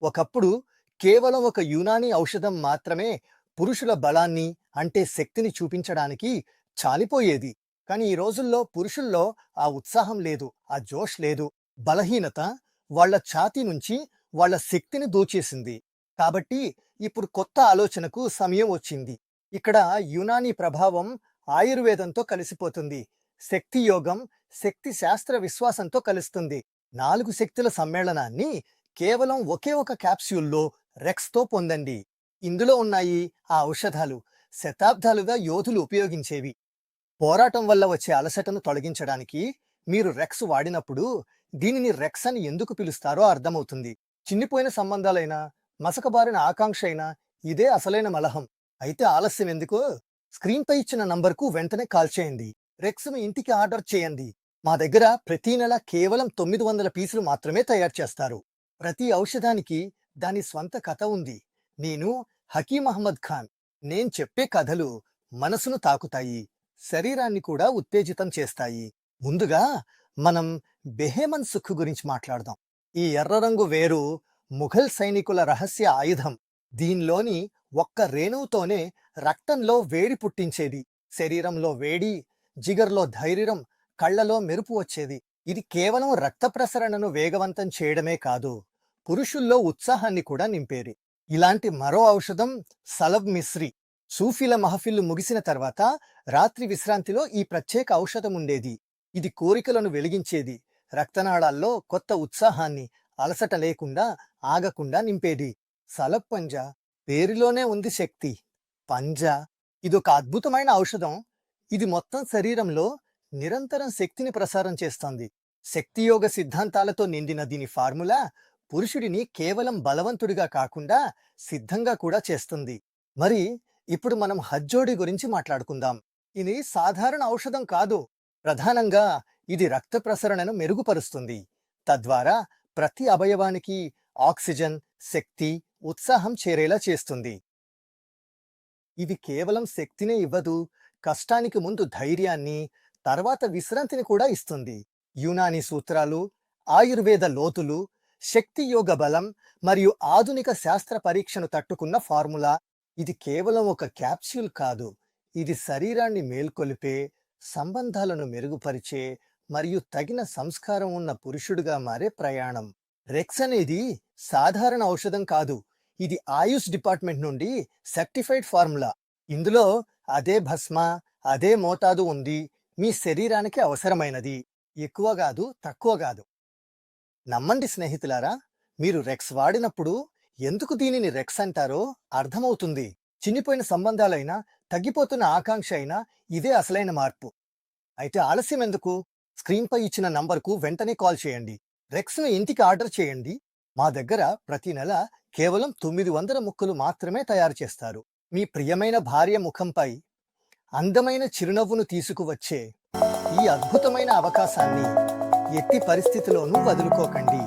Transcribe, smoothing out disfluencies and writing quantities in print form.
ఒకప్పుడు కేవలం ఒక యునానీ ఔషధం మాత్రమే పురుషుల బలాన్ని అంటే శక్తిని చూపించడానికి చాలిపోయేది. కానీ ఈ రోజుల్లో పురుషుల్లో ఆ ఉత్సాహం లేదు, ఆ జోష్ లేదు. బలహీనత వాళ్ళ ఛాతీ నుంచి వాళ్ళ శక్తిని దోచేసింది. కాబట్టి ఇప్పుడు కొత్త ఆలోచనకు సమయం వచ్చింది. ఇక్కడ యునానీ ప్రభావం ఆయుర్వేదంతో కలిసిపోతుంది. శక్తి యోగం శక్తి శాస్త్ర విశ్వాసంతో కలుస్తుంది. 4 శక్తుల సమ్మేళనాన్ని కేవలం ఒకే ఒక క్యాప్స్యూల్లో రెక్స్‌తో పొందండి. ఇందులో ఉన్నాయి ఆ ఔషధాలు శతాబ్దాలుగా యోధులు ఉపయోగించేవి. పోరాటం వల్ల వచ్చే అలసటను తొలగించడానికి మీరు రెక్స్ వాడినప్పుడు దీనిని రెక్స్ అని ఎందుకు పిలుస్తారో అర్థమవుతుంది. చిన్నిపోయిన సంబంధాలైనా, మసకబారిన ఆకాంక్ష అయినా ఇదే అసలైన మలహం. అయితే ఆలస్యం ఎందుకు? స్క్రీన్‌పై ఇచ్చిన నంబర్‌కు వెంటనే కాల్ చేయండి. రెక్స్‌ను ఇంటికి ఆర్డర్ చేయండి. మా దగ్గర ప్రతి నెల కేవలం 900 పీసులు మాత్రమే తయారు చేస్తారు. ప్రతి ఔషధానికి దాని స్వంత కథ ఉంది. నేను హకీం అహ్మద్ ఖాన్. నేను చెప్పే కథలు మనసును తాకుతాయి, శరీరాన్ని కూడా ఉత్తేజితం చేస్తాయి. ముందుగా మనం బెహేమన్ సుఖ్ గురించి మాట్లాడదాం. ఈ ఎర్ర రంగు వేరు ముఘల్ సైనికుల రహస్య ఆయుధం. దీనిలోని ఒక్క రేణువుతోనే రక్తంలో వేడి పుట్టించేది. శరీరంలో వేడి, జిగర్లో ధైర్యం, కళ్లలో మెరుపు వచ్చేది. ఇది కేవలం రక్త ప్రసరణను వేగవంతం చేయడమే కాదు, పురుషుల్లో ఉత్సాహాన్ని కూడా నింపేది. ఇలాంటి మరో ఔషధం సలబ్ మిస్రి. సూఫీల మహఫిల్లు ముగిసిన తర్వాత రాత్రి విశ్రాంతిలో ఈ ప్రత్యేక ఔషధం ఉండేది. ఇది కోరికలను వెలిగించేది, రక్తనాళాల్లో కొత్త ఉత్సాహాన్ని అలసట లేకుండా ఆగకుండా నింపేది. సలబ్ పంజా పేరులోనే ఉంది శక్తి. పంజా ఇదొక అద్భుతమైన ఔషధం. ఇది మొత్తం శరీరంలో నిరంతరం శక్తిని ప్రసారం చేస్తోంది. శక్తియోగ సిద్ధాంతాలతో నిండిన దీని ఫార్ములా పురుషుడిని కేవలం బలవంతుడిగా కాకుండా సిద్ధంగా కూడా చేస్తుంది. మరి ఇప్పుడు మనం హజ్జోడి గురించి మాట్లాడుకుందాం. ఇది సాధారణ ఔషధం కాదు. ప్రధానంగా ఇది రక్త ప్రసరణను మెరుగుపరుస్తుంది. తద్వారా ప్రతి అవయవానికి ఆక్సిజన్, శక్తి, ఉత్సాహం చేరేలా చేస్తుంది. ఇది కేవలం శక్తినే ఇవ్వదు, కష్టానికి ముందు ధైర్యాన్ని, తర్వాత విశ్రాంతిని కూడా ఇస్తుంది. యునాని సూత్రాలు, ఆయుర్వేద లోతులు, శక్తి యోగ బలం మరియు ఆధునిక శాస్త్ర పరీక్షను తట్టుకున్న ఫార్ములా. ఇది కేవలం ఒక క్యాప్స్యూల్ కాదు, ఇది శరీరాన్ని మేల్కొలిపే, సంబంధాలను మెరుగుపరిచే మరియు తగిన సంస్కారం ఉన్న పురుషుడిగా మారే ప్రయాణం. రెక్స్ అనేది సాధారణ ఔషధం కాదు, ఇది ఆయుష్ డిపార్ట్మెంట్ నుండి సర్టిఫైడ్ ఫార్ములా. ఇందులో అదే భస్మ, అదే మోతాదు ఉంది. మీ శరీరానికి అవసరమైనది, ఎక్కువ కాదు, తక్కువ కాదు. నమ్మండి స్నేహితులారా, మీరు రెక్స్ వాడినప్పుడు ఎందుకు దీనిని రెక్స్ అంటారో అర్థమవుతుంది. చిన్నిపోయిన సంబంధాలైనా, తగ్గిపోతున్న ఆకాంక్ష అయినా ఇదే అసలైన మార్పు. అయితే ఆలస్యం ఎందుకు? స్క్రీన్పై ఇచ్చిన నంబర్కు వెంటనే కాల్ చేయండి. రెక్స్ను ఇంటికి ఆర్డర్ చేయండి. మా దగ్గర ప్రతి నెల కేవలం 900 ముక్కలు మాత్రమే తయారు చేస్తారు. మీ ప్రియమైన భార్య ముఖంపై అందమైన చిరునవ్వును తీసుకువచ్చే ఈ అద్భుతమైన అవకాశాన్ని ఎట్టి పరిస్థితిలోనూ వదులుకోకండి.